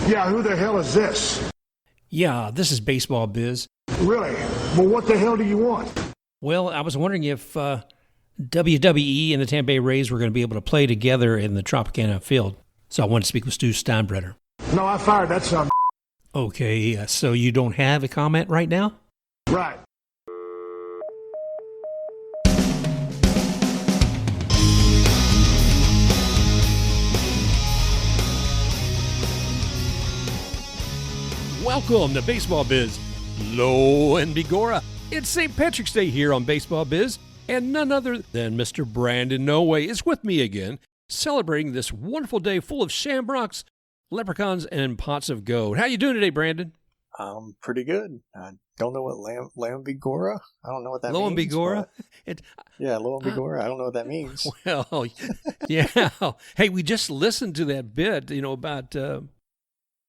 Yeah, who the hell is this? Yeah, this is Baseball Biz. Really? Well, what the hell do you want? Well, I was wondering if WWE and the Tampa Bay Rays were going to be able to play together in the Tropicana field. So I wanted to speak with Stu Steinbrenner. No, I fired that son. Okay, so you don't have a comment right now? Right. Welcome to Baseball Biz. Lo and Bigora. It's St. Patrick's Day here on Baseball Biz, and none other than Mr. Brandon Noway is with me again, celebrating this wonderful day full of shamrocks, leprechauns, and pots of gold. How you doing today, Brandon? Pretty good. I don't know what Lambigora. I don't know what that means. Lambigora? Yeah, Lambigora. I don't know what that means. Well, yeah. Hey, we just listened to that bit, about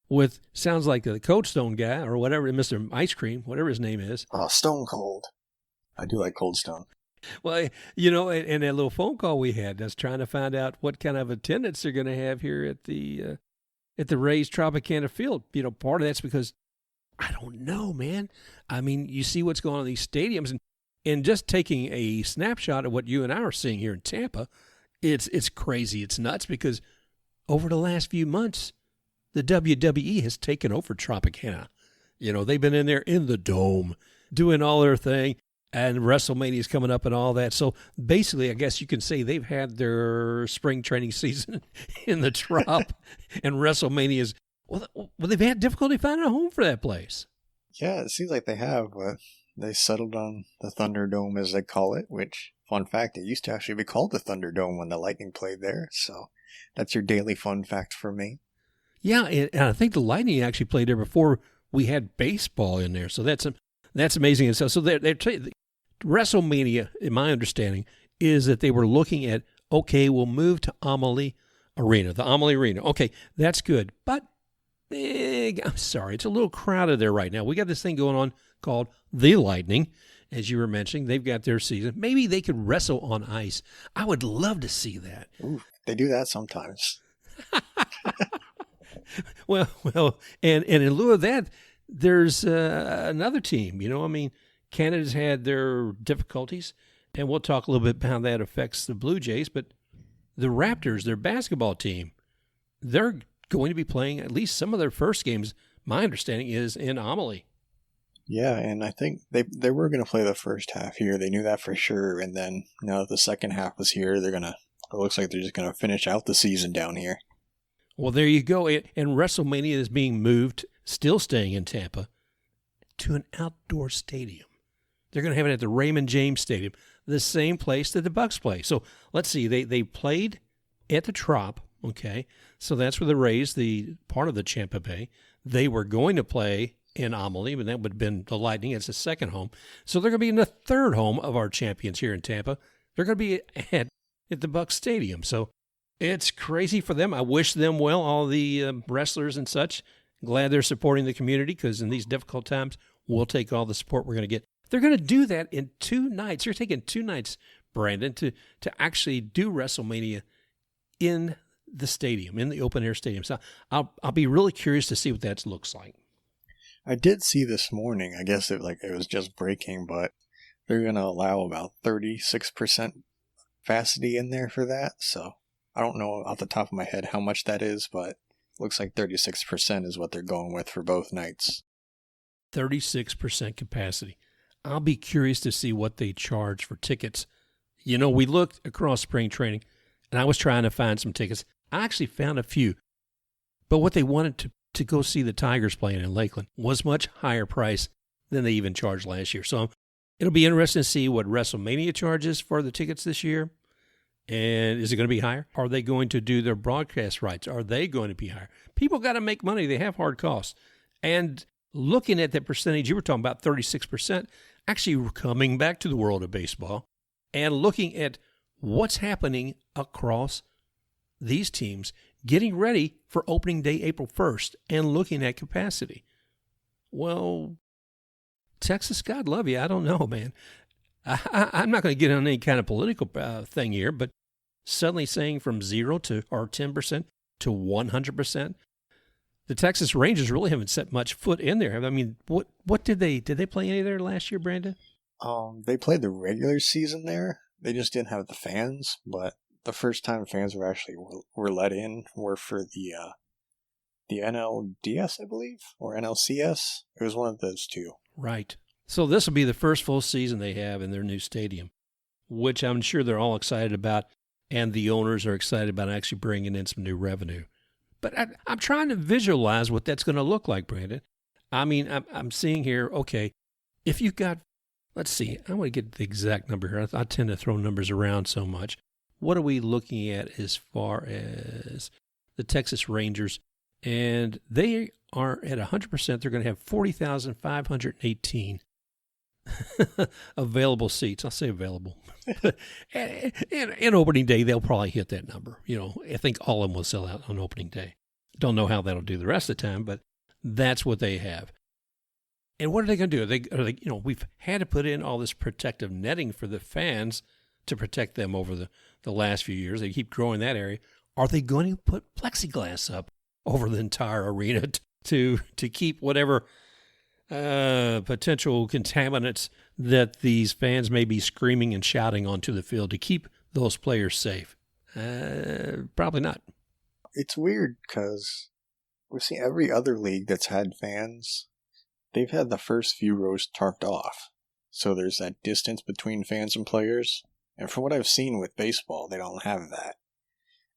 with sounds like the Cold Stone guy or whatever, Mr. Ice Cream, whatever his name is. Oh, Stone Cold. I do like Cold Stone. Well, and that little phone call we had, that's trying to find out what kind of attendance they're going to have here at the Rays Tropicana field. Part of that's because I don't know, man. I mean, you see what's going on in these stadiums, and just taking a snapshot of what you and I are seeing here in Tampa, it's crazy. It's nuts because over the last few months, the WWE has taken over Tropicana. They've been in there in the dome doing all their thing, and Wrestlemania is coming up and all that. So basically, I guess you can say they've had their spring training season in the Trop, and Wrestlemania is, well, they've had difficulty finding a home for that place. Yeah, it seems like they have, but they settled on the Thunderdome, as they call it, which, fun fact, it used to actually be called the Thunderdome when the Lightning played there. So that's your daily fun fact for me. Yeah, and I think the Lightning actually played there before we had baseball in there. So that's amazing. And so Wrestlemania, in my understanding, is that they were looking at, okay, we'll move to Amalie Arena, the Amalie Arena. Okay, that's good. But, I'm sorry, it's a little crowded there right now. We got this thing going on called the Lightning, as you were mentioning. They've got their season. Maybe they could wrestle on ice. I would love to see that. Ooh, they do that sometimes. Well, and in lieu of that, there's another team. Canada's had their difficulties, and we'll talk a little bit about how that affects the Blue Jays. But the Raptors, their basketball team, they're going to be playing at least some of their first games. My understanding is in Amalie. Yeah, and I think they were going to play the first half here. They knew that for sure. And then now that the second half was here, it looks like they're just going to finish out the season down here. Well, there you go. And Wrestlemania is being moved, still staying in Tampa, to an outdoor stadium. They're going to have it at the Raymond James Stadium, the same place that the Bucs play. So let's see. They played at the Trop, okay? So that's where the Rays, the part of the Champa Bay, they were going to play in Amalie, but that would have been the Lightning. It's the second home. So they're going to be in the third home of our champions here in Tampa. They're going to be at the Bucs Stadium. So it's crazy for them. I wish them well, all the wrestlers and such. Glad they're supporting the community because in these difficult times, we'll take all the support we're going to get. They're going to do that in 2 nights. You're taking 2 nights, Brandon, to actually do Wrestlemania in the stadium, in the open-air stadium. So I'll be really curious to see what that looks like. I did see this morning, I guess it was just breaking, but they're going to allow about 36% capacity in there for that, so I don't know off the top of my head how much that is, but it looks like 36% is what they're going with for both nights. 36% capacity. I'll be curious to see what they charge for tickets. We looked across spring training, and I was trying to find some tickets. I actually found a few, but what they wanted to go see the Tigers playing in Lakeland was much higher price than they even charged last year. So it'll be interesting to see what Wrestlemania charges for the tickets this year. And is it going to be higher? Are they going to do their broadcast rights? Are they going to be higher? People got to make money. They have hard costs. And looking at that percentage, you were talking about 36%, actually coming back to the world of baseball and looking at what's happening across these teams, getting ready for opening day April 1st and looking at capacity. Well, Texas, God love you. I don't know, man. I'm not going to get on any kind of political thing here, but suddenly saying from 0 to or 10% to 100%, the Texas Rangers really haven't set much foot in there. I mean, what did they play any there last year, Brandon? They played the regular season there. They just didn't have the fans, but the first time fans were let in were for the NLDS, I believe, or NLCS. It was one of those two. Right. So this will be the first full season they have in their new stadium, which I'm sure they're all excited about, and the owners are excited about actually bringing in some new revenue. But I'm trying to visualize what that's going to look like, Brandon. I mean, I'm seeing here, okay, if you've got, let's see, I want to get the exact number here. I tend to throw numbers around so much. What are we looking at as far as the Texas Rangers? And they are at 100%. They're going to have 40,518 available seats. I'll say available. and opening day, they'll probably hit that number. You know, I think all of them will sell out on opening day. Don't know how that'll do the rest of the time, but that's what they have. And what are they going to do? Are they, you know, we've had to put in all this protective netting for the fans to protect them over the last few years. They keep growing that area. Are they going to put plexiglass up over the entire arena to keep whatever potential contaminants that these fans may be screaming and shouting onto the field to keep those players safe? Probably not. It's weird because we've seen every other league that's had fans, they've had the first few rows tarped off. So there's that distance between fans and players. And from what I've seen with baseball, they don't have that.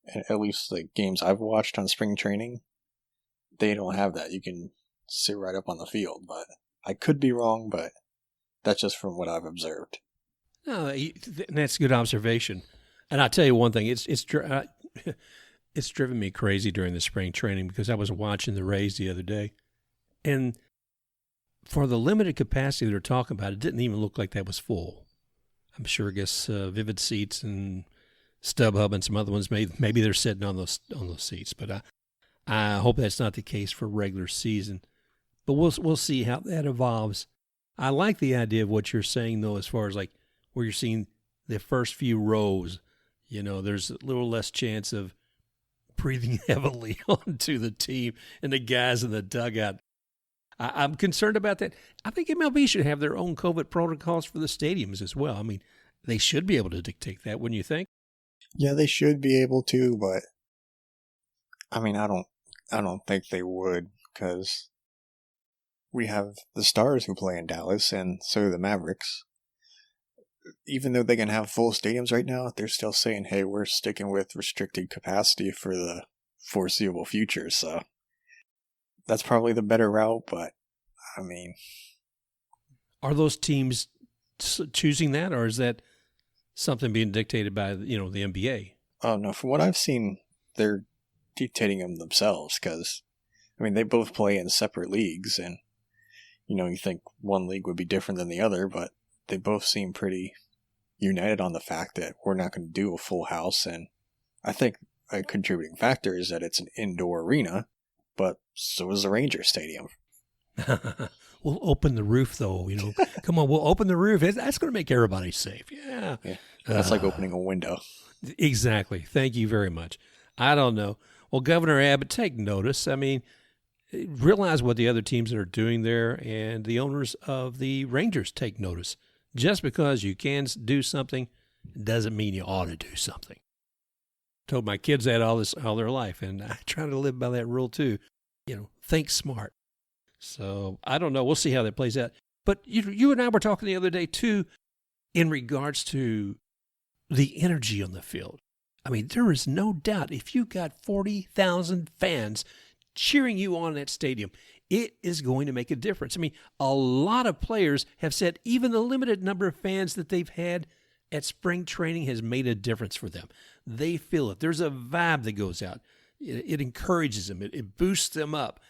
And at least the games I've watched on spring training, they don't have that. You can sit right up on the field, but I could be wrong, but that's just from what I've observed. No, that's a good observation. And I'll tell you one thing, it's driven me crazy during the spring training because I was watching the Rays the other day, and for the limited capacity they're talking about, it didn't even look like that was full. I'm sure, I guess, Vivid Seats and StubHub and some other ones, maybe they're sitting on those seats, but I hope that's not the case for regular season. But we'll see how that evolves. I like the idea of what you're saying, though, as far as like where you're seeing the first few rows. You know, there's a little less chance of breathing heavily onto the team and the guys in the dugout. I'm concerned about that. I think MLB should have their own COVID protocols for the stadiums as well. I mean, they should be able to dictate that, wouldn't you think? Yeah, they should be able to, but I mean, I don't think they would, because we have the Stars who play in Dallas, and so do the Mavericks. Even though they can have full stadiums right now, they're still saying, hey, we're sticking with restricted capacity for the foreseeable future, so that's probably the better route, but I mean, are those teams choosing that, or is that something being dictated by, the NBA? Oh, no, from what I've seen, they're dictating them themselves, because, I mean, they both play in separate leagues, and, you think one league would be different than the other, but they both seem pretty united on the fact that we're not going to do a full house, and I think a contributing factor is that it's an indoor arena, but so is the Ranger Stadium. We'll open the roof, though. Come on, we'll open the roof. That's going to make everybody safe. Yeah. That's like opening a window. Exactly. Thank you very much. I don't know. Well, Governor Abbott, take notice. I mean, realize what the other teams that are doing there, and the owners of the Rangers take notice. Just because you can do something doesn't mean you ought to do something. Told my kids that all their life, and I try to live by that rule too. Think smart. So I don't know. We'll see how that plays out. But you and I were talking the other day too, in regards to the energy on the field. I mean, there is no doubt if you got 40,000 fans cheering you on in that stadium, it is going to make a difference. I mean, a lot of players have said even the limited number of fans that they've had at spring training has made a difference for them. They feel it. There's a vibe that goes out. It encourages them. It boosts them up.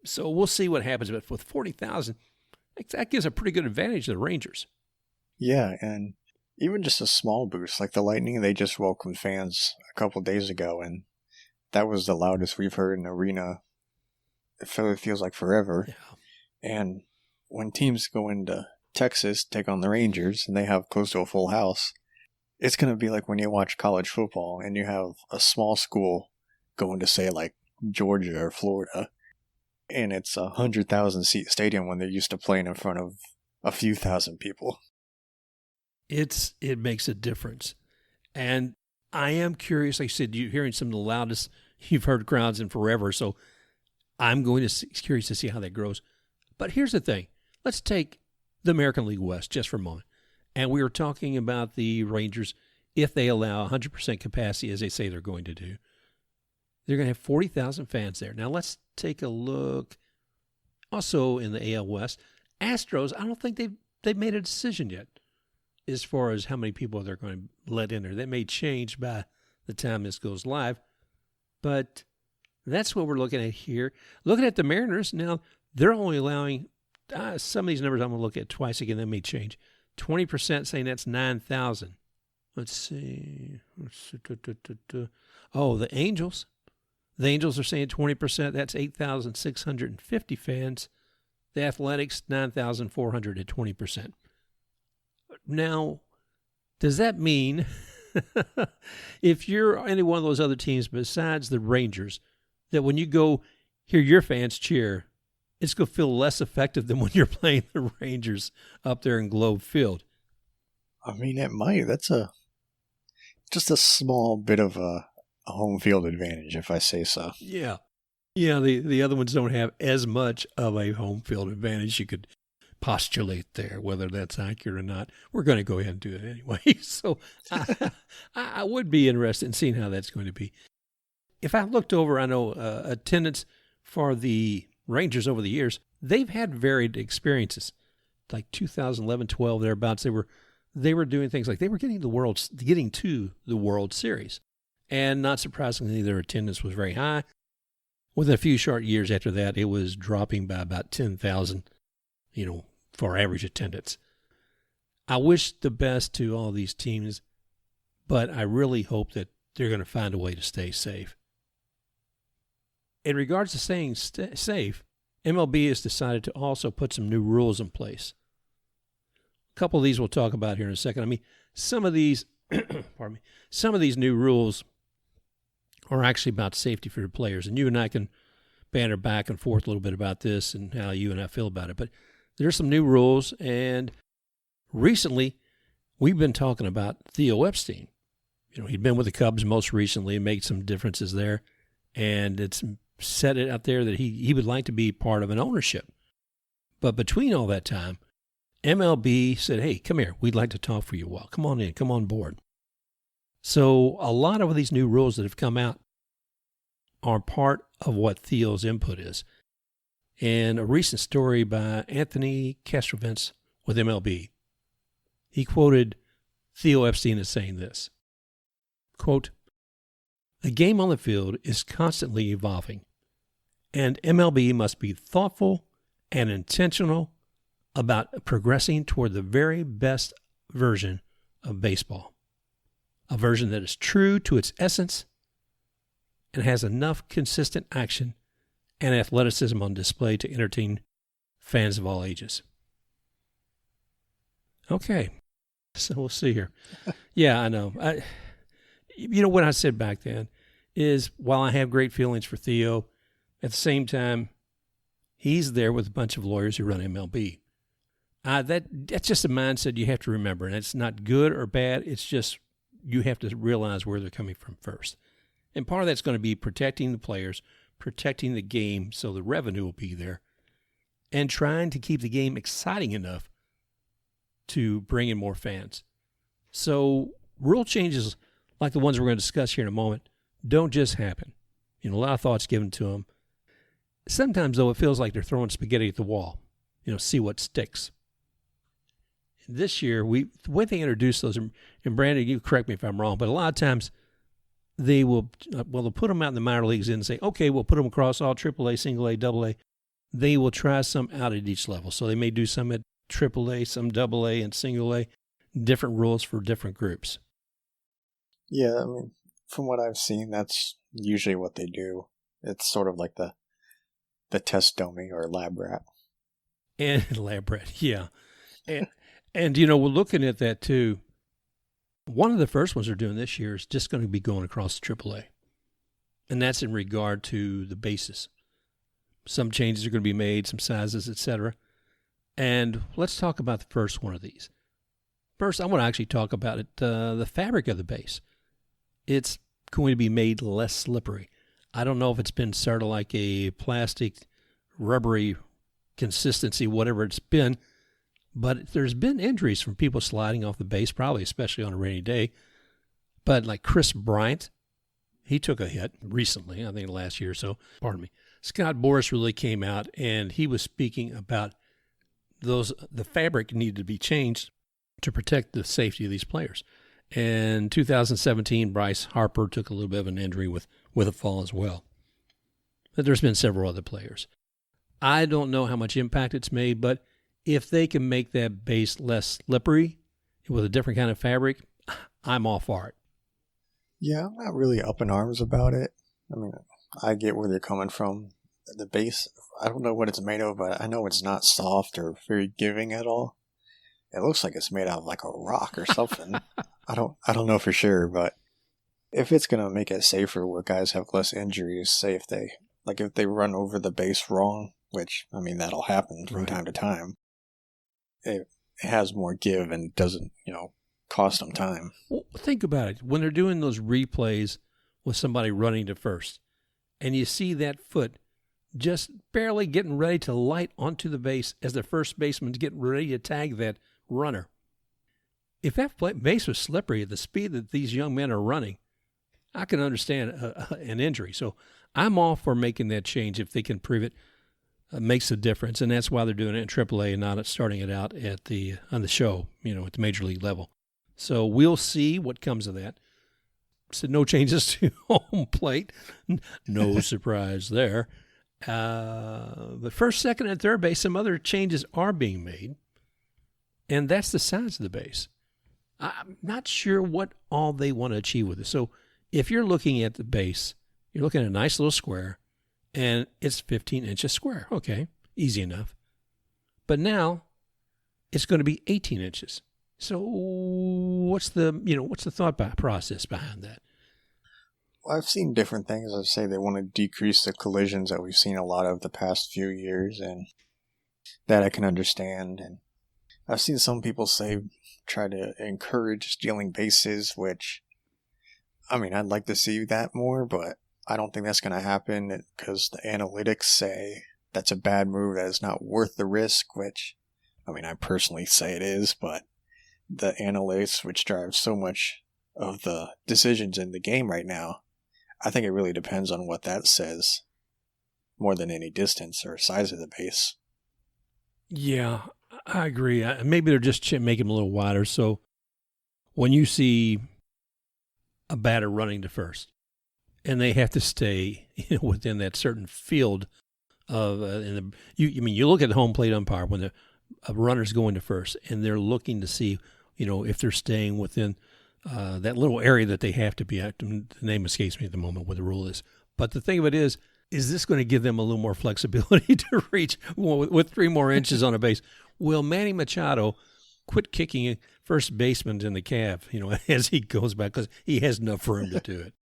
So we'll see what happens. But with 40,000, that gives a pretty good advantage to the Rangers. Yeah, and even just a small boost, like the Lightning, they just welcomed fans a couple days ago, and that was the loudest we've heard in an arena. It feels like forever. Yeah. And when teams go into Texas, take on the Rangers, and they have close to a full house, it's going to be like when you watch college football and you have a small school going to, say, like Georgia or Florida, and it's 100,000 seat stadium when they're used to playing in front of a few thousand people. It makes a difference. And I am curious. Like I said, you're hearing some of the loudest you've heard crowds in forever. So I'm curious to see how that grows. But here's the thing. Let's take the American League West just for a moment. And we were talking about the Rangers. If they allow 100% capacity, as they say they're going to do, they're going to have 40,000 fans there. Now, let's take a look. Also in the AL West, Astros, I don't think they've made a decision yet as far as how many people they're going to let in there. That may change by the time this goes live. But that's what we're looking at here. Looking at the Mariners, now they're only allowing some of these numbers I'm going to look at twice again. That may change. 20% saying that's 9,000. Let's see. Oh, the Angels. The Angels are saying 20%. That's 8,650 fans. The Athletics, 9,400 at 20%. Now, does that mean if you're any one of those other teams besides the Rangers, that when you go hear your fans cheer, it's going to feel less effective than when you're playing the Rangers up there in Globe Field? I mean, it might. That's just a small bit of a home field advantage, if I say so. Yeah. Yeah, the other ones don't have as much of a home field advantage. You could postulate there, whether that's accurate or not. We're going to go ahead and do it anyway. So I would be interested in seeing how that's going to be. If I looked over, I know attendance for the Rangers over the years, they've had varied experiences. Like 2011, 12, thereabouts, they were doing things like they were getting to the World Series. And not surprisingly, their attendance was very high. Within a few short years after that, it was dropping by about 10,000, for average attendance. I wish the best to all these teams, but I really hope that they're going to find a way to stay safe. In regards to staying safe, MLB has decided to also put some new rules in place. A couple of these we'll talk about here in a second. I mean, some of these, some of these new rules are actually about safety for the players, and you and I can banter back and forth a little bit about this and how you and I feel about it. But there's some new rules, and recently we've been talking about Theo Epstein. He'd been with the Cubs most recently and made some differences there, and it's said it out there that he would like to be part of an ownership. But between all that time, MLB said, hey, come here. We'd like to talk for you a while. Come on in. Come on board. So a lot of these new rules that have come out are part of what Theo's input is. And a recent story by Anthony Castrovence with MLB, he quoted Theo Epstein as saying this, quote, "The game on the field is constantly evolving, and MLB must be thoughtful and intentional about progressing toward the very best version of baseball, a version that is true to its essence and has enough consistent action and athleticism on display to entertain fans of all ages." Okay, so we'll see here. Yeah, I know. What I said back then is, while I have great feelings for Theo, at the same time, he's there with a bunch of lawyers who run MLB. That's just a mindset you have to remember, and it's not good or bad. It's just you have to realize where they're coming from first. And part of that's going to be protecting the players, protecting the game so the revenue will be there, and trying to keep the game exciting enough to bring in more fans. So rule changes like the ones we're going to discuss here in a moment don't just happen. A lot of thoughts given to them. Sometimes, though, it feels like they're throwing spaghetti at the wall, see what sticks. This year, the way they introduced those, and Brandon, you correct me if I'm wrong, but a lot of times they'll put them out in the minor leagues and say, okay, we'll put them across all AAA, single A, double A. They will try some out at each level. So they may do some at AAA, some double A, and single A, different rules for different groups. Yeah, I mean, from what I've seen, that's usually what they do. It's sort of like the test dummy or lab rat. And lab rat, yeah. And we're looking at that too. One of the first ones they're doing this year is just going to be going across the AAA. and that's in regard to the bases. Some changes are going to be made, some sizes, etc. And let's talk about the first one of these. First, I want to actually talk about it, the fabric of the base. It's going to be made less slippery. I don't know if it's been sort of like a plastic, rubbery consistency, whatever it's been, but there's been injuries from people sliding off the base, probably especially on a rainy day. But like Chris Bryant, he took a hit recently, I think last year or so. Pardon me. Scott Boras really came out, and he was speaking about the fabric needed to be changed to protect the safety of these players. In 2017, Bryce Harper took a little bit of an injury with a fall as well. But there's been several other players. I don't know how much impact it's made, but if they can make that base less slippery with a different kind of fabric, I'm all for it. Yeah, I'm not really up in arms about it. I mean, I get where they're coming from. The base, I don't know what it's made of, but I know it's not soft or very giving at all. It looks like it's made out of like a rock or something. I don't know for sure, but if it's gonna make it safer where guys have less injuries, say if they run over the base wrong, which I mean that'll happen from time to time, it has more give and doesn't, cost them time. Well, think about it. When they're doing those replays with somebody running to first, and you see that foot just barely getting ready to light onto the base as the first baseman's getting ready to tag that runner. If that base was slippery at the speed that these young men are running, I can understand an injury. So I'm all for making that change if they can prove it makes a difference, and that's why they're doing it in AAA and not starting it out on the show, at the major league level. So we'll see what comes of that. So no changes to home plate, no surprise there. But first, second, and third base, some other changes are being made, and that's the size of the base. I'm not sure what all they want to achieve with it. So if you're looking at the base, you're looking at a nice little square, and it's 15 inches square. Okay, easy enough. But now it's going to be 18 inches. So what's the thought process behind that? Well, I've seen different things. I say they want to decrease the collisions that we've seen a lot of the past few years, and that I can understand. And I've seen some people try to encourage stealing bases, which, I mean, I'd like to see that more, but I don't think that's going to happen because the analytics say that's a bad move, that is not worth the risk, which, I mean, I personally say it is, but the analytics, which drive so much of the decisions in the game right now, I think it really depends on what that says more than any distance or size of the base. Yeah, I agree. Maybe they're just making them a little wider. So when you see a batter running to first and they have to stay within that certain field of, you look at the home plate umpire when a runner's going to first and they're looking to see, if they're staying within that little area that they have to be at. The name escapes me at the moment what the rule is. But the thing of it is this going to give them a little more flexibility to reach with 3 more inches on a base? Will Manny Machado quit kicking first baseman in the calf, as he goes back because he has enough room to do it?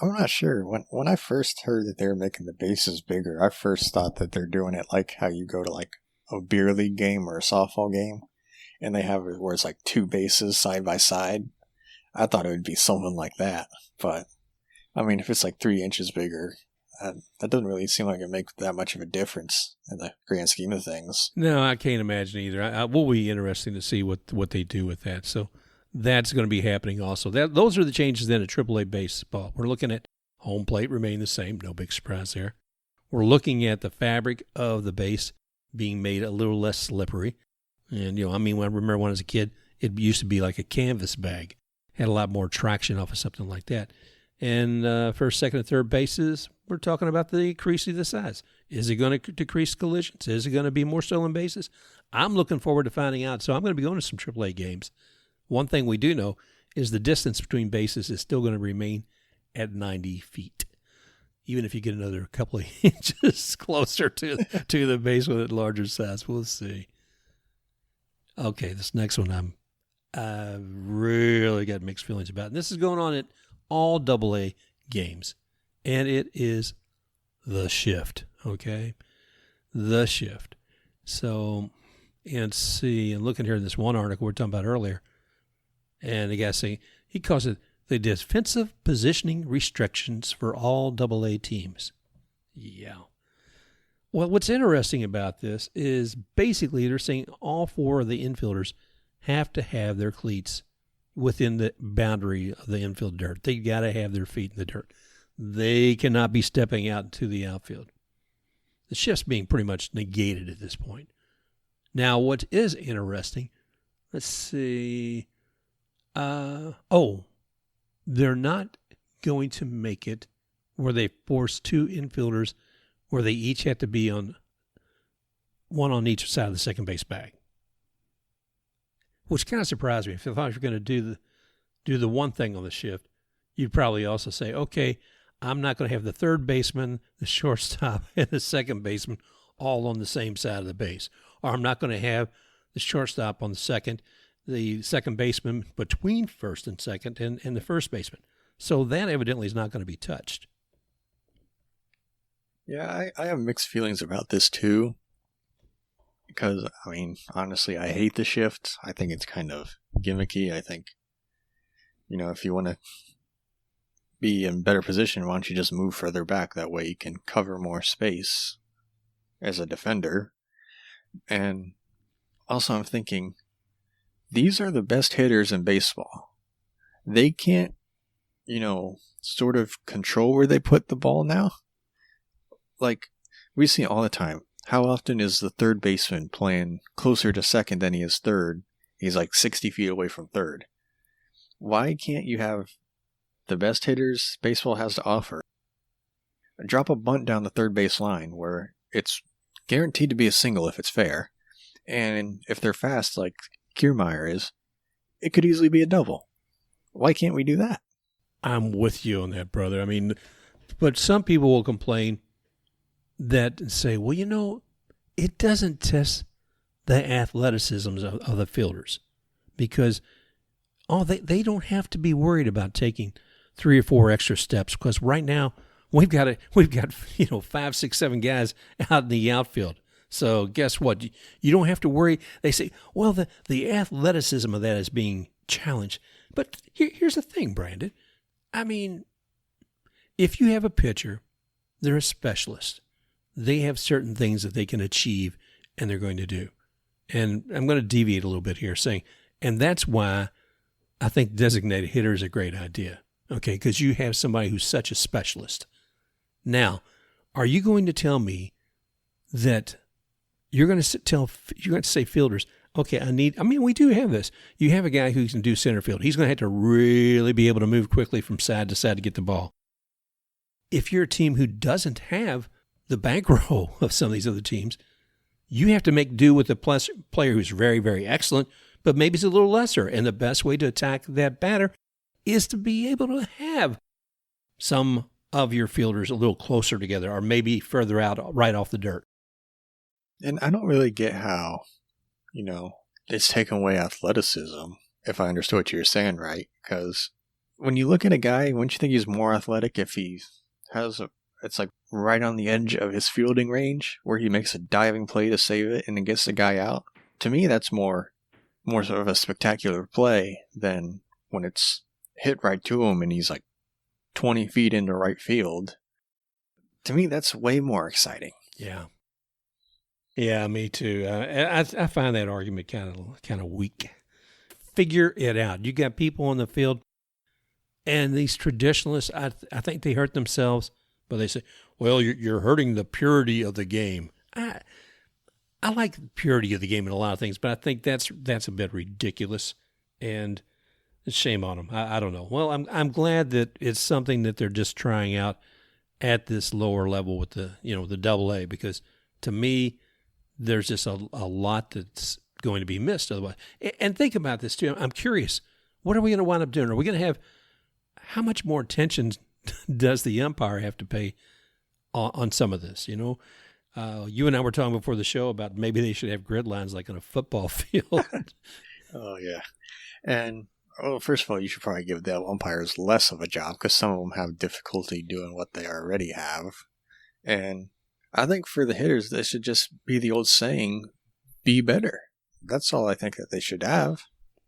I'm not sure. When I first heard that they were making the bases bigger, I first thought that they're doing it like how you go to like a beer league game or a softball game, and they have it where it's like 2 bases side by side. I thought it would be something like that, but I mean, if it's like 3 inches bigger, that doesn't really seem like it makes that much of a difference in the grand scheme of things. No, I can't imagine either. Will be interesting to see what they do with that. So that's going to be happening also. Those are the changes then at AAA baseball. We're looking at home plate remain the same. No big surprise there. We're looking at the fabric of the base being made a little less slippery. And, I remember when I was a kid, it used to be like a canvas bag. Had a lot more traction off of something like that. And first, second, and third bases, we're talking about the increase of the size. Is it going to decrease collisions? Is it going to be more stolen bases? I'm looking forward to finding out. So I'm going to be going to some AAA games. One thing we do know is the distance between bases is still going to remain at 90 feet. Even if you get another couple of inches closer to the base with a larger size. We'll see. Okay, this next one I've really got mixed feelings about. And this is going on at all AA games, and it is the shift, okay? The shift. So, and see, and looking here at this one article we were talking about earlier, and the guy saying, he calls it the defensive positioning restrictions for all AA teams. Yeah. Well, what's interesting about this is basically they're saying all four of the infielders have to have their cleats within the boundary of the infield dirt. They got to have their feet in the dirt. They cannot be stepping out into the outfield. The shift's being pretty much negated at this point. Now, what is interesting, let's see. They're not going to make it where they force two infielders where they each have to be on one on each side of the second base bag, which kind of surprised me. If I thought you were going to do the one thing on the shift, you'd probably also say, okay, I'm not going to have the third baseman, the shortstop, and the second baseman all on the same side of the base. Or I'm not going to have the shortstop on the second baseman between first and second, and the first baseman. So that evidently is not going to be touched. Yeah, I have mixed feelings about this too. Because, I mean, honestly, I hate the shift. I think it's kind of gimmicky. I think, if you want to be in better position, why don't you just move further back? That way you can cover more space as a defender. And also I'm thinking, these are the best hitters in baseball. They can't, sort of control where they put the ball now. Like, we see all the time. How often is the third baseman playing closer to second than he is third? He's like 60 feet away from third. Why can't you have the best hitters baseball has to offer? Drop a bunt down the third base line where it's guaranteed to be a single if it's fair. And if they're fast like Kiermaier is, it could easily be a double. Why can't we do that? I'm with you on that, brother. I mean, but some people will complain that and say, well, it doesn't test the athleticism of the fielders because they don't have to be worried about taking 3 or 4 extra steps because right now we've got 5, 6, 7 guys out in the outfield. So guess what? You don't have to worry. They say, well, the athleticism of that is being challenged. But here's the thing, Brandon. I mean, if you have a pitcher, they're a specialist. They have certain things that they can achieve and they're going to do. And I'm going to deviate a little bit here saying, and that's why I think designated hitter is a great idea. Okay, because you have somebody who's such a specialist. Now, are you going to tell me that you're going to say fielders, okay, we do have this. You have a guy who can do center field. He's going to have to really be able to move quickly from side to side to get the ball. If you're a team who doesn't have the bankroll of some of these other teams, you have to make do with a player who's very, very excellent, but maybe he's a little lesser. And the best way to attack that batter is to be able to have some of your fielders a little closer together or maybe further out right off the dirt. And I don't really get how, it's taken away athleticism, if I understood what you were saying right. Because when you look at a guy, wouldn't you think he's more athletic if he has it's like right on the edge of his fielding range where he makes a diving play to save it and then gets the guy out? To me, that's more sort of a spectacular play than when it's hit right to him and he's like 20 feet into right field. To me, that's way more exciting. Yeah. Yeah, me too. I find that argument kind of weak. Figure it out. You got people on the field, and these traditionalists, I think they hurt themselves, but they say, well, you're hurting the purity of the game. I like the purity of the game in a lot of things, but I think that's a bit ridiculous, and shame on them. I don't know. Well, I'm glad that it's something that they're just trying out at this lower level with the AA, because to me, there's just a lot that's going to be missed otherwise. And think about this too. I'm curious, what are we going to wind up doing? Are we going to have, how much more attention does the umpire have to pay on some of this? You and I were talking before the show about maybe they should have grid lines like on a football field. Oh, yeah. And Well, first of all, you should probably give the umpires less of a job because some of them have difficulty doing what they already have. And I think for the hitters, they should just be the old saying, be better. That's all I think that they should have.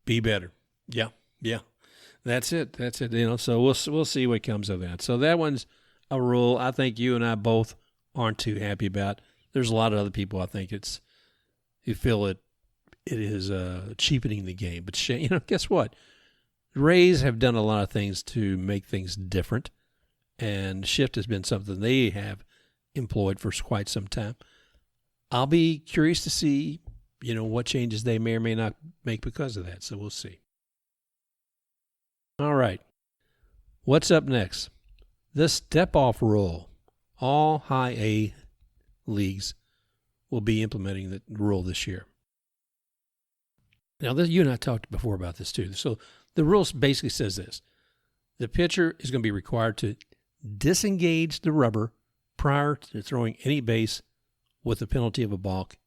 Be better. Yeah. That's it. So we'll see what comes of that. So that one's a rule I think you and I both aren't too happy about. There's a lot of other people I think who feel it is cheapening the game. But guess what? The Rays have done a lot of things to make things different, and shift has been something they have employed for quite some time. I'll be curious to see, what changes they may or may not make because of that. So we'll see. All right. What's up next? The step-off rule. All high A leagues will be implementing the rule this year. Now, you and I talked before about this too. So the rule basically says this. The pitcher is going to be required to disengage the rubber prior to throwing any base with the penalty of a balk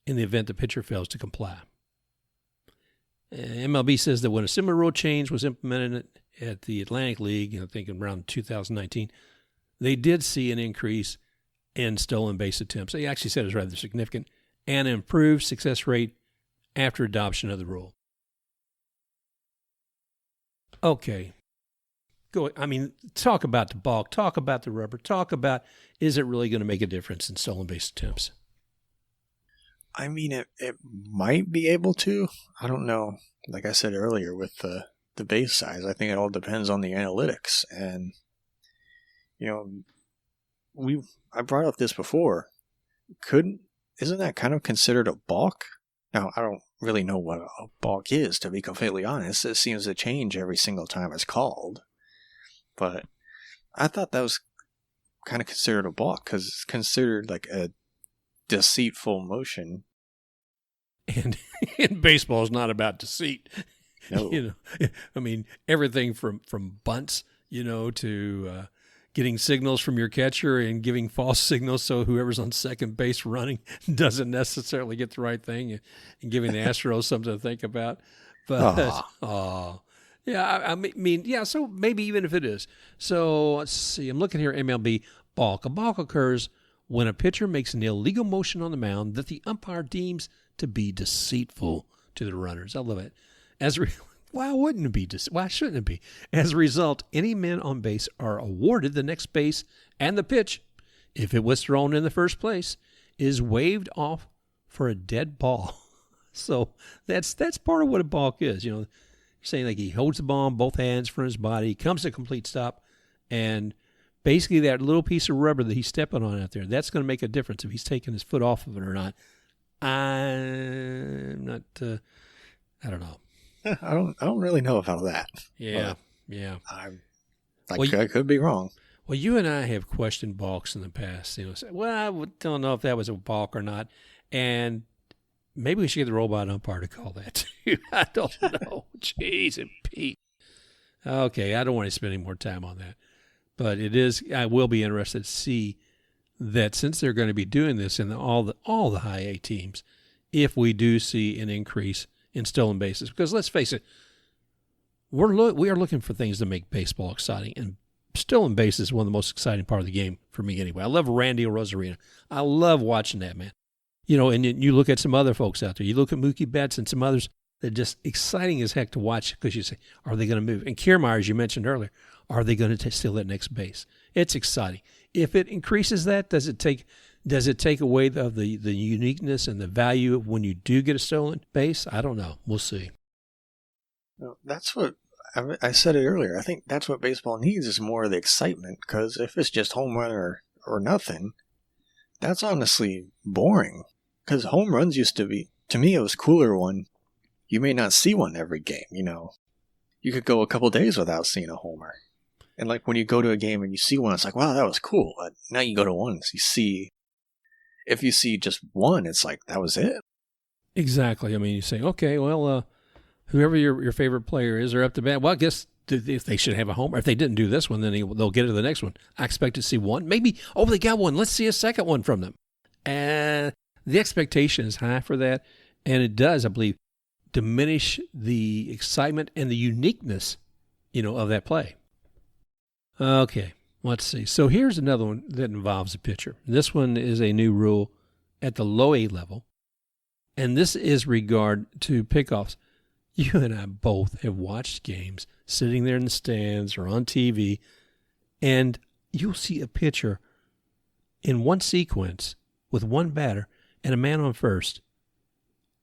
in the event the pitcher fails to comply. MLB says that when a similar rule change was implemented at the Atlantic League, I think around 2019, they did see an increase in stolen base attempts. They actually said it was rather significant, and improved success rate after adoption of the rule. Okay. Talk about the balk, talk about the rubber, talk about, is it really going to make a difference in stolen base attempts? It might be able to. I don't know. Like I said earlier, with the base size, I think it all depends on the analytics. And, I brought up this before. Isn't that kind of considered a balk? Now, I don't really know what a balk is, to be completely honest. It seems to change every single time it's called. But I thought that was kind of considered a balk because it's considered like a deceitful motion. And baseball is not about deceit. No. Everything from bunts, to getting signals from your catcher and giving false signals so whoever's on second base running doesn't necessarily get the right thing, and giving the Astros something to think about. But, so maybe even if it is. So let's see. I'm looking here at MLB balk. A balk occurs when a pitcher makes an illegal motion on the mound that the umpire deems to be deceitful to the runners. I love it. Why wouldn't it be? Why shouldn't it be? As a result, any men on base are awarded the next base, and the pitch, if it was thrown in the first place, is waved off for a dead ball. So that's part of what a balk is. Saying like he holds the ball in both hands from his body, comes to a complete stop, and basically that little piece of rubber that he's stepping on out there, that's going to make a difference if he's taking his foot off of it or not. I'm not, I don't know. I don't really know about that. Yeah. I could be wrong. Well, you and I have questioned balks in the past. Say, well, I don't know if that was a balk or not. And maybe we should get the robot umpire to call that too. I don't know. Jeez and Pete. Okay, I don't want to spend any more time on that. But I will be interested to see that since they're going to be doing this in all the high A teams, if we do see an increase in stolen bases. Because let's face it, we are looking for things to make baseball exciting, and stolen base is one of the most exciting part of the game for me anyway. I love Randy Arozarena. I love watching that, man. And you look at some other folks out there. You look at Mookie Betts and some others that are just exciting as heck to watch because you say, are they going to move? And Kiermaier, as you mentioned earlier, are they going to steal that next base? It's exciting. If it increases that, does it take away of the uniqueness and the value of when you do get a stolen base? I don't know. We'll see. Well, that's what I said it earlier. I think that's what baseball needs is more of the excitement, because if it's just home run or nothing, that's honestly boring. Because home runs used to be, to me, it was cooler when you may not see one every game, You could go a couple days without seeing a homer. And like when you go to a game and you see one, it's like, wow, that was cool. But now you go to one, if you see just one, it's like, that was it. Exactly. You say, okay, well, whoever your favorite player is, they're up to bat. Well, I guess if they should have a homer. If they didn't do this one, then they'll get to the next one. I expect to see one. Maybe, they got one. Let's see a second one from them. And the expectation is high for that. And it does, I believe, diminish the excitement and the uniqueness, of that play. Okay, let's see. So here's another one that involves a pitcher. This one is a new rule at the low A level, and this is regard to pickoffs. You and I both have watched games sitting there in the stands or on TV, and you'll see a pitcher in one sequence with one batter and a man on first,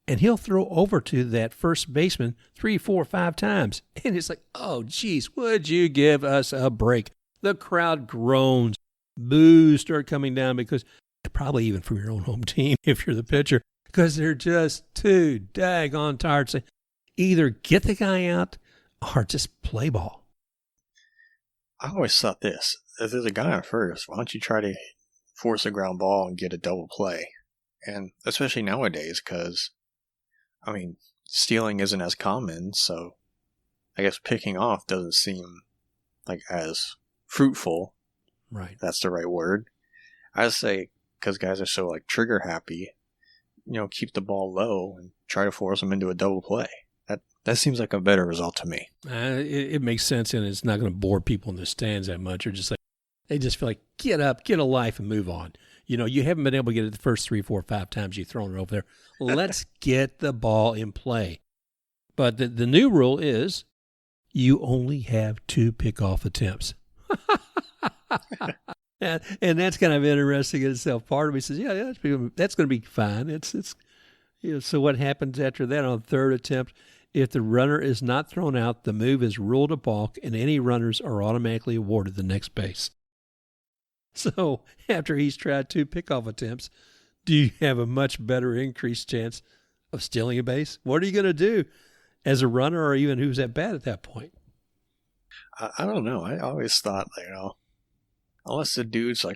and he'll throw over to that first baseman 3, 4, 5 times. And it's like, oh, geez, would you give us a break? The crowd groans. Boos start coming down because probably even from your own home team if you're the pitcher, because they're just too daggone tired. So either get the guy out or just play ball. I always thought this. If there's a guy on first, why don't you try to force a ground ball and get a double play? And especially nowadays, because stealing isn't as common, so I guess picking off doesn't seem like as fruitful. Right. That's the right word. I would say, because guys are so trigger happy, keep the ball low and try to force them into a double play. That seems like a better result to me. It makes sense, and it's not going to bore people in the stands that much. Or just they just feel like, get up, get a life, and move on. You haven't been able to get it the first 3, 4, 5 times you've thrown it over there. Let's get the ball in play. But the new rule is you only have 2 pickoff attempts. And that's kind of interesting in itself. Part of me says, yeah, that's going to be fine. It's so what happens after that on third attempt? If the runner is not thrown out, the move is ruled a balk, and any runners are automatically awarded the next base. So after he's tried 2 pickoff attempts, do you have a much better increased chance of stealing a base? What are you going to do as a runner, or even who's at bat at that point? I don't know. I always thought, unless the dude's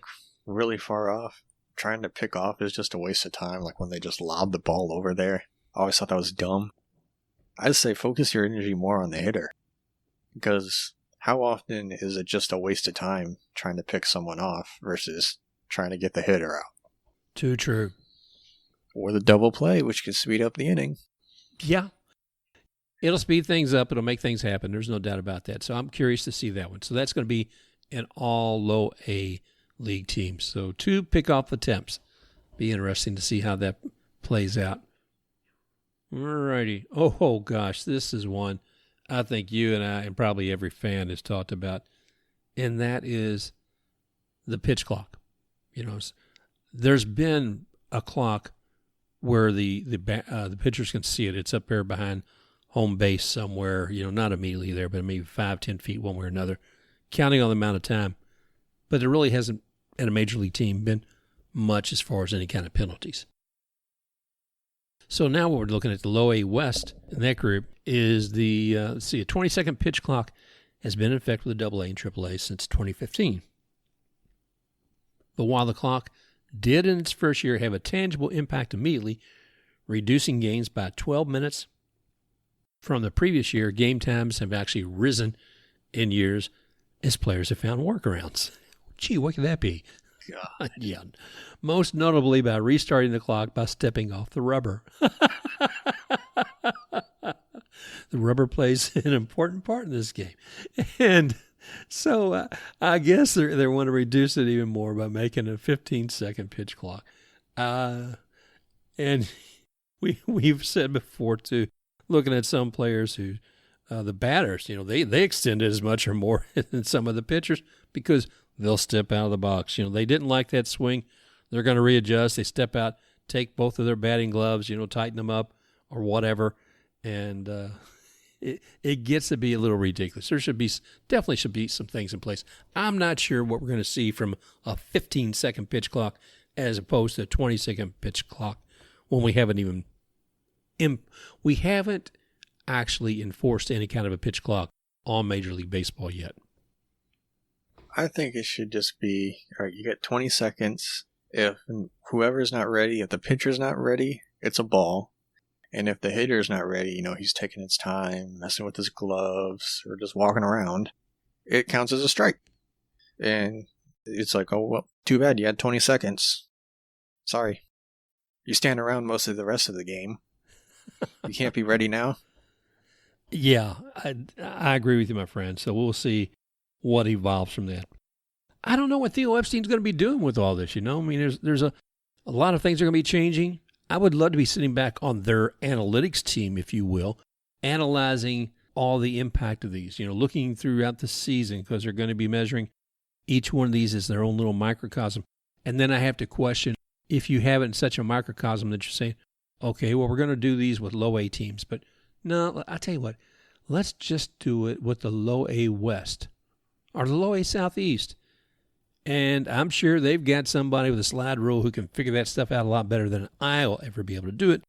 really far off, trying to pick off is just a waste of time. When they just lob the ball over there. I always thought that was dumb. I'd say focus your energy more on the hitter. Because how often is it just a waste of time trying to pick someone off versus trying to get the hitter out? Too true. Or the double play, which can speed up the inning. Yeah. It'll speed things up. It'll make things happen. There's no doubt about that. So I'm curious to see that one. So that's going to be an all low A league team. So 2 pickoff attempts. Be interesting to see how that plays out. All righty. Oh, gosh. This is one I think you and I and probably every fan has talked about, and that is the pitch clock. There's been a clock where the pitchers can see it. It's up there behind home base somewhere, not immediately there, but maybe 5-10 feet one way or another, counting on the amount of time. But there really hasn't, at a major league team, been much as far as any kind of penalties. So now what we're looking at the low A West in that group is a 20-second pitch clock has been in effect with the AA and AAA since 2015. But while the clock did in its first year have a tangible impact immediately, reducing games by 12 minutes from the previous year, game times have actually risen in years as players have found workarounds. Gee, what could that be? God. Yeah. Most notably by restarting the clock by stepping off the rubber. The rubber plays an important part in this game. And so I guess they want to reduce it even more by making a 15-second pitch clock. And we've said before, too, looking at some players who, the batters, they extend it as much or more than some of the pitchers because they'll step out of the box. They didn't like that swing. They're going to readjust. They step out, take both of their batting gloves, tighten them up or whatever. And it gets to be a little ridiculous. There definitely should be some things in place. I'm not sure what we're going to see from a 15-second pitch clock as opposed to a 20-second pitch clock when we haven't actually enforced any kind of a pitch clock on Major League Baseball yet. I think it should just be, all right, you get 20 seconds. If whoever's not ready, if the pitcher's not ready, it's a ball. And if the hitter's not ready, he's taking his time, messing with his gloves, or just walking around, it counts as a strike. And it's like, oh, well, too bad you had 20 seconds. Sorry. You stand around most of the rest of the game. You can't be ready now? Yeah, I agree with you, my friend. So we'll see what evolves from that. I don't know what Theo Epstein's going to be doing with all this, I mean, there's a lot of things are going to be changing. I would love to be sitting back on their analytics team, if you will, analyzing all the impact of these, looking throughout the season, because they're going to be measuring each one of these as their own little microcosm. And then I have to question if you have it in such a microcosm that you're saying, okay, well, we're going to do these with low A teams. But no, I tell you what, let's just do it with the low A West or the low A Southeast. And I'm sure they've got somebody with a slide rule who can figure that stuff out a lot better than I'll ever be able to do it.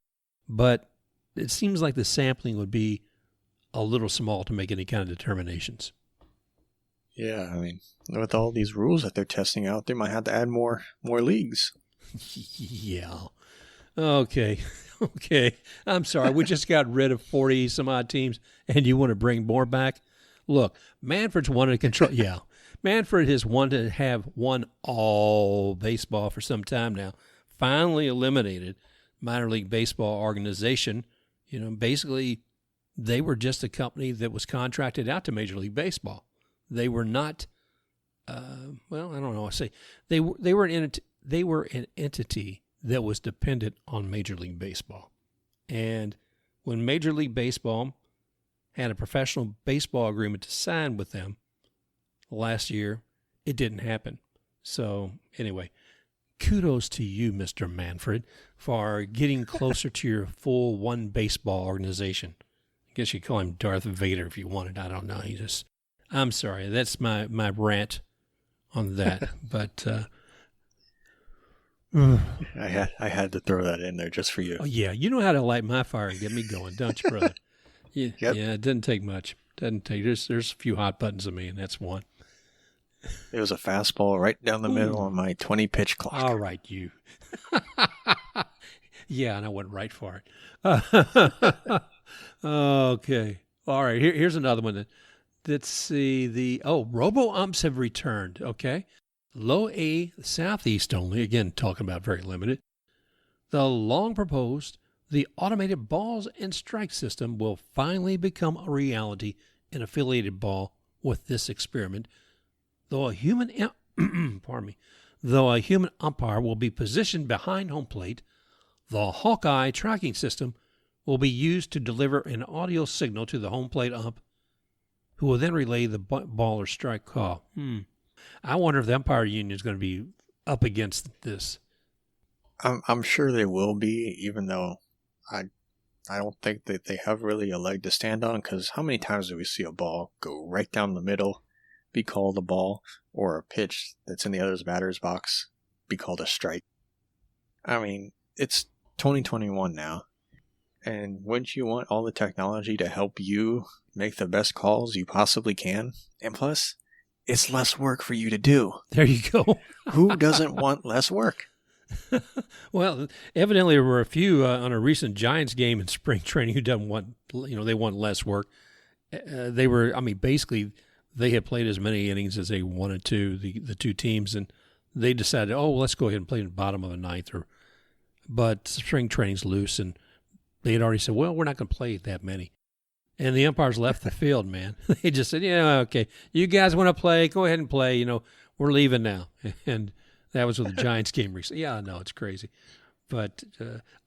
But it seems like the sampling would be a little small to make any kind of determinations. Yeah, I mean, with all these rules that they're testing out, they might have to add more leagues. Yeah. Okay. I'm sorry. We just got rid of 40 some odd teams, and you want to bring more back? Look, Manfred's wanted to control. Yeah. Manfred has wanted to have won all baseball for some time now. Finally eliminated minor league baseball organization. Basically, they were just a company that was contracted out to Major League Baseball. They were not. Well, I don't know. I say they were an entity that was dependent on Major League Baseball, and when Major League Baseball had a professional baseball agreement to sign with them last year, it didn't happen. So anyway, kudos to you, Mr. Manfred, for getting closer to your full one baseball organization. I guess you call him Darth Vader if you wanted. I don't know. I'm sorry. That's my rant on that. But I had to throw that in there just for you. Oh, yeah. You know how to light my fire and get me going, don't you, brother? Yeah, Yep. Yeah, it doesn't take much. There's a few hot buttons of me, and that's one. It was a fastball right down the middle on my 20-pitch clock. All right, you. Yeah, and I went right for it. Okay. All right, here's another one. Let's see. Robo Umps have returned, okay? Low A Southeast only, again, talking about very limited. The long proposed, the automated balls and strike system will finally become a reality in affiliated ball with this experiment. Though a human umpire will be positioned behind home plate, the Hawkeye tracking system will be used to deliver an audio signal to the home plate ump, who will then relay the ball or strike call. I wonder if the umpire union is going to be up against this. I'm sure they will be, even though I don't think that they have really a leg to stand on, because how many times do we see a ball go right down the middle, be called a ball, or a pitch that's in the other batter's box be called a strike? I mean, it's 2021 now, and wouldn't you want all the technology to help you make the best calls you possibly can? And plus, it's less work for you to do. There you go. Who doesn't want less work? Well, evidently there were a few on a recent Giants game in spring training who doesn't want, they want less work. Basically, they had played as many innings as they wanted to, the two teams, and they decided, let's go ahead and play in the bottom of the ninth. But spring training's loose, and they had already said, well, we're not going to play that many. And the umpires left the field, man. They just said, yeah, okay, you guys want to play, go ahead and play. We're leaving now. And that was with the Giants game recently. Yeah, I know, it's crazy. But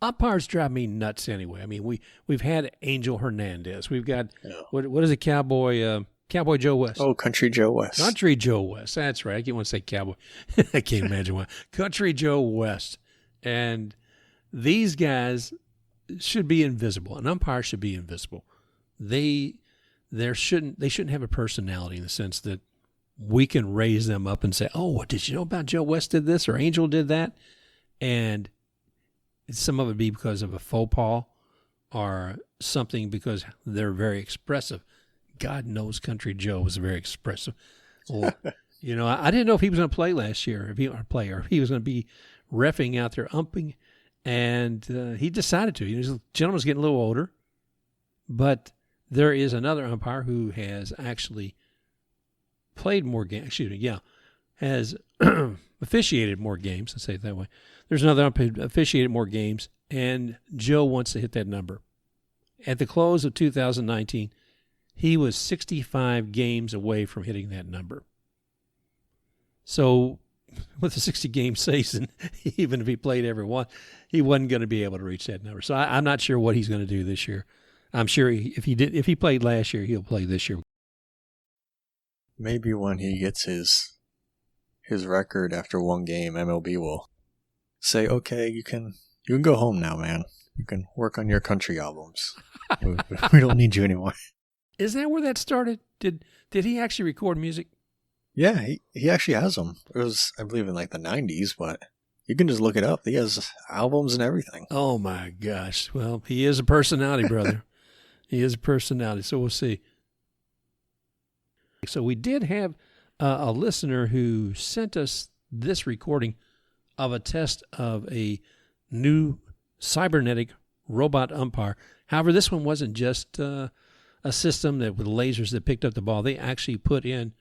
umpires drive me nuts anyway. I mean, we've had Angel Hernandez. We've got, what is it, Cowboy Joe West. Oh, Country Joe West. Country Joe West. That's right. I can't want to say Cowboy. I can't imagine why. Country Joe West. And these guys should be invisible. An umpire should be invisible. They shouldn't have a personality in the sense that we can raise them up and say, did you know about Joe West did this or Angel did that? And some of it be because of a faux pas or something because they're very expressive. God knows Country Joe was very expressive. Well, I didn't know if he was going to play last year, if he was going to be reffing out there, umping, and he decided to. The gentleman's getting a little older, but there is another umpire who has actually played more games. Has officiated more games. Let's say it that way. There's another umpire who officiated more games, and Joe wants to hit that number. At the close of 2019, he was 65 games away from hitting that number. So with a 60-game season, even if he played every one, he wasn't going to be able to reach that number. So I'm not sure what he's going to do this year. I'm sure if he played last year, he'll play this year. Maybe when he gets his record after one game, MLB will say, "Okay, you can go home now, man. You can work on your country albums. We don't need you anymore." Is that where that started? Did he actually record music? Yeah, he actually has them. It was, I believe, in like the 90s, but you can just look it up. He has albums and everything. Oh, my gosh. Well, he is a personality, brother. He is a personality, so we'll see. So we did have a listener who sent us this recording of a test of a new cybernetic robot umpire. However, this one wasn't just a system that with lasers that picked up the ball. They actually put in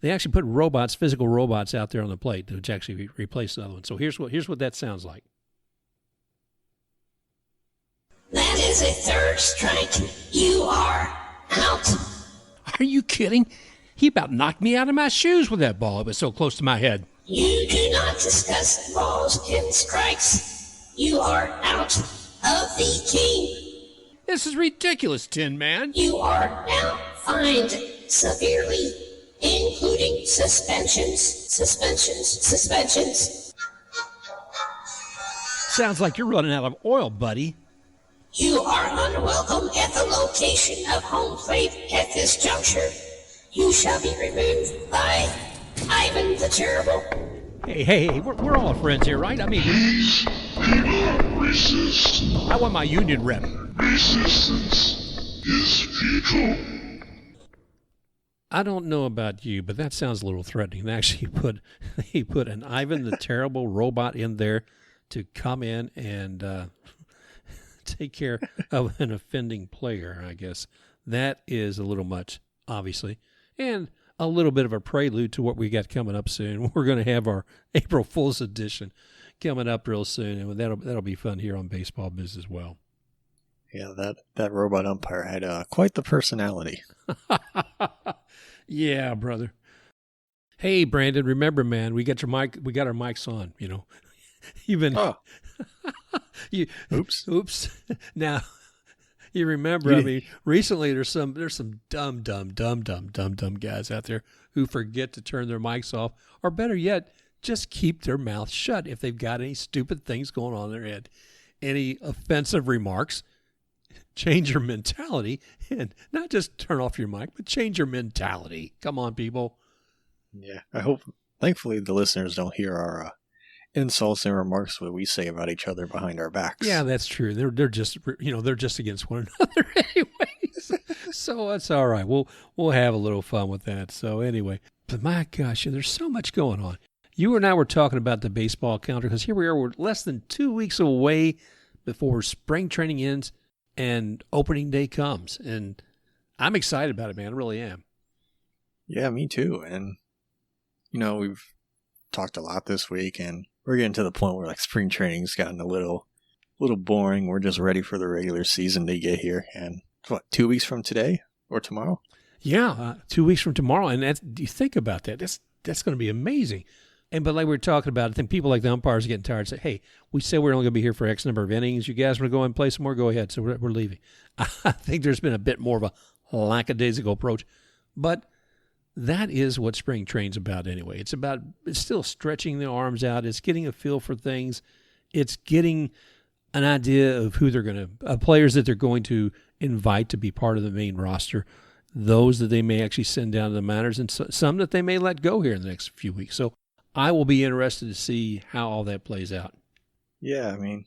they actually put robots, physical robots out there on the plate, which actually replaced the other one. So here's what that sounds like. That is a third strike. You are out. Are you kidding? He about knocked me out of my shoes with that ball. It was so close to my head. You do not discuss balls and strikes. You are out of the game. This is ridiculous, Tin Man. You are now fined severely, including suspensions. Sounds like you're running out of oil, buddy. You are unwelcome at the location of home plate at this juncture. You shall be removed by Ivan the Terrible. Hey, we're all friends here, right? I mean, These people resist. I want my union rep. Resistance is futile. I don't know about you, but that sounds a little threatening. They actually put an Ivan the Terrible robot in there to come in and take care of an offending player, I guess. That is a little much, obviously, and a little bit of a prelude to what we got coming up soon. We're going to have our April Fool's edition coming up real soon, and that'll be fun here on Baseball Biz as well. Yeah, that robot umpire had quite the personality. Yeah, brother. Hey, Brandon, remember, man, we got our mics on, you know. You've been Oops. Now, you remember, I mean, recently there's some dumb guys out there who forget to turn their mics off, or better yet, just keep their mouth shut if they've got any stupid things going on in their head. Any offensive remarks, change your mentality, and not just turn off your mic, but change your mentality. Come on, people. Yeah, thankfully the listeners don't hear our insults and remarks what we say about each other behind our backs. Yeah, that's true. They're just they're just against one another anyways. So that's all right. We'll have a little fun with that. So anyway, but my gosh, there's so much going on. You and I were talking about the baseball calendar because here we are. We're less than 2 weeks away before spring training ends and opening day comes, and I'm excited about it, man. I really am. Yeah, me too. And we've talked a lot this week, and we're getting to the point where like spring training's gotten a little boring. We're just ready for the regular season to get here. And 2 weeks from today or tomorrow? Yeah, 2 weeks from tomorrow. And you think about that. That's going to be amazing. But like we were talking about, I think people like the umpires are getting tired and say, hey, we said we're only going to be here for X number of innings. You guys want to go and play some more? Go ahead. So we're leaving. I think there's been a bit more of a lackadaisical approach. But that is what spring training's about anyway. It's still stretching the arms out. It's getting a feel for things. It's getting an idea of who they're going to, players that they're going to invite to be part of the main roster, those that they may actually send down to the minors, and some that they may let go here in the next few weeks. So I will be interested to see how all that plays out. Yeah, I mean,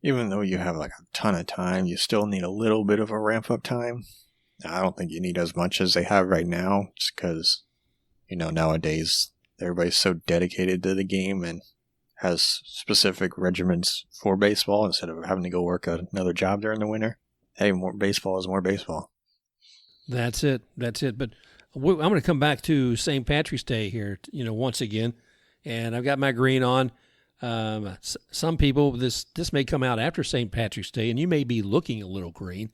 even though you have like a ton of time, you still need a little bit of a ramp-up time. I don't think you need as much as they have right now, just because, nowadays everybody's so dedicated to the game and has specific regimens for baseball instead of having to go work another job during the winter. Hey, more baseball is more baseball. That's it. But I'm going to come back to St. Patrick's Day here, once again. And I've got my green on. Some people, this may come out after St. Patrick's Day, and you may be looking a little green.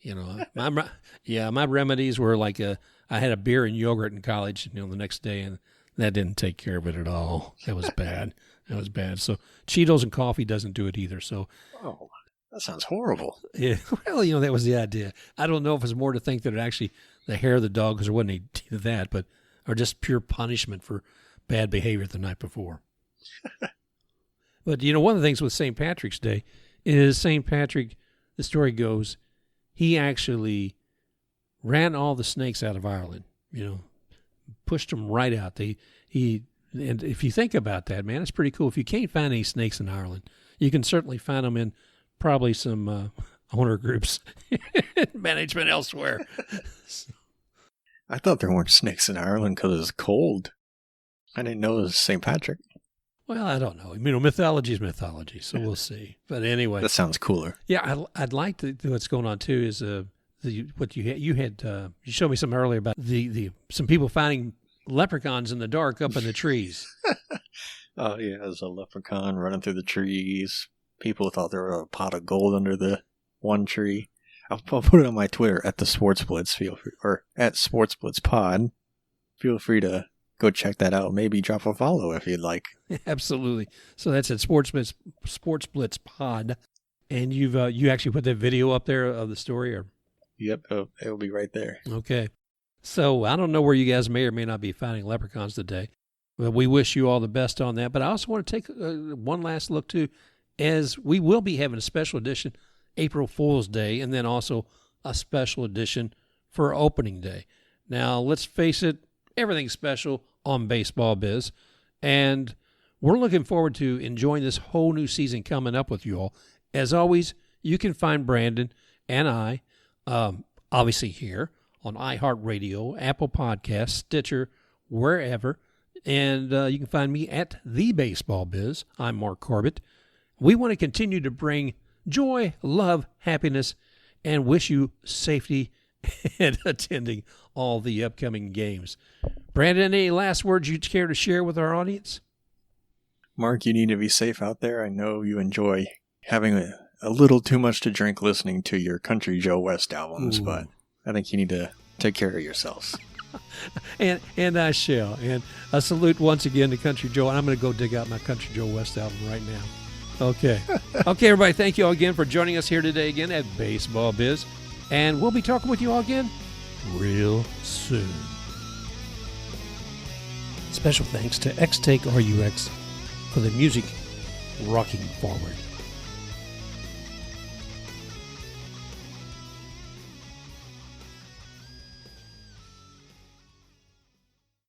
You know, my remedies were like I had a beer and yogurt in college, the next day, and that didn't take care of it at all. That was bad. That was bad. So Cheetos and coffee doesn't do it either. So, Oh, that sounds horrible. yeah, well, that was the idea. I don't know if it's more to think that it actually the hair of the dog, because there wasn't any to that, but or just pure punishment for bad behavior the night before. But one of the things with St. Patrick's Day is St. Patrick. The story goes, he actually ran all the snakes out of Ireland. Pushed them right out. And if you think about that, man, it's pretty cool. If you can't find any snakes in Ireland, you can certainly find them in probably some owner groups management elsewhere. I thought there weren't snakes in Ireland because it was cold. I didn't know it was St. Patrick. Well, I don't know. Mythology is mythology, so we'll see. But anyway, That sounds cooler. yeah, I'd like to. What's going on too is what you showed me some earlier about some people finding leprechauns in the dark up in the trees. Oh, yeah, there's a leprechaun running through the trees. People thought there were a pot of gold under the one tree. I'll put it on my Twitter at the Sports Blitz, or at Sports Blitz Pod. Feel free to go check that out. Maybe drop a follow if you'd like. Absolutely. So that's at Sports Blitz Pod, and you actually put that video up there of the story, or? Yep, it'll be right there. Okay. So I don't know where you guys may or may not be finding leprechauns today, but we wish you all the best on that. But I also want to take one last look too, as we will be having a special edition April Fool's Day, and then also a special edition for opening day. Now, let's face it, everything's special on Baseball Biz, and we're looking forward to enjoying this whole new season coming up with you all. As always, you can find Brandon and I, obviously here on iHeartRadio, Apple Podcasts, Stitcher, wherever, and you can find me at The Baseball Biz. I'm Mark Corbett. We want to continue to bring joy, love, happiness, and wish you safety and attending all the upcoming games. Brandon, any last words you'd care to share with our audience? Mark, you need to be safe out there. I know you enjoy having a little too much to drink listening to your Country Joe West albums, but I think you need to take care of yourselves. And I shall. And a salute once again to Country Joe. And I'm going to go dig out my Country Joe West album right now. Okay. Okay, everybody, thank you all again for joining us here today again at Baseball Biz. And we'll be talking with you all again real soon. Special thanks to X-Take RUX for the music Rocking Forward.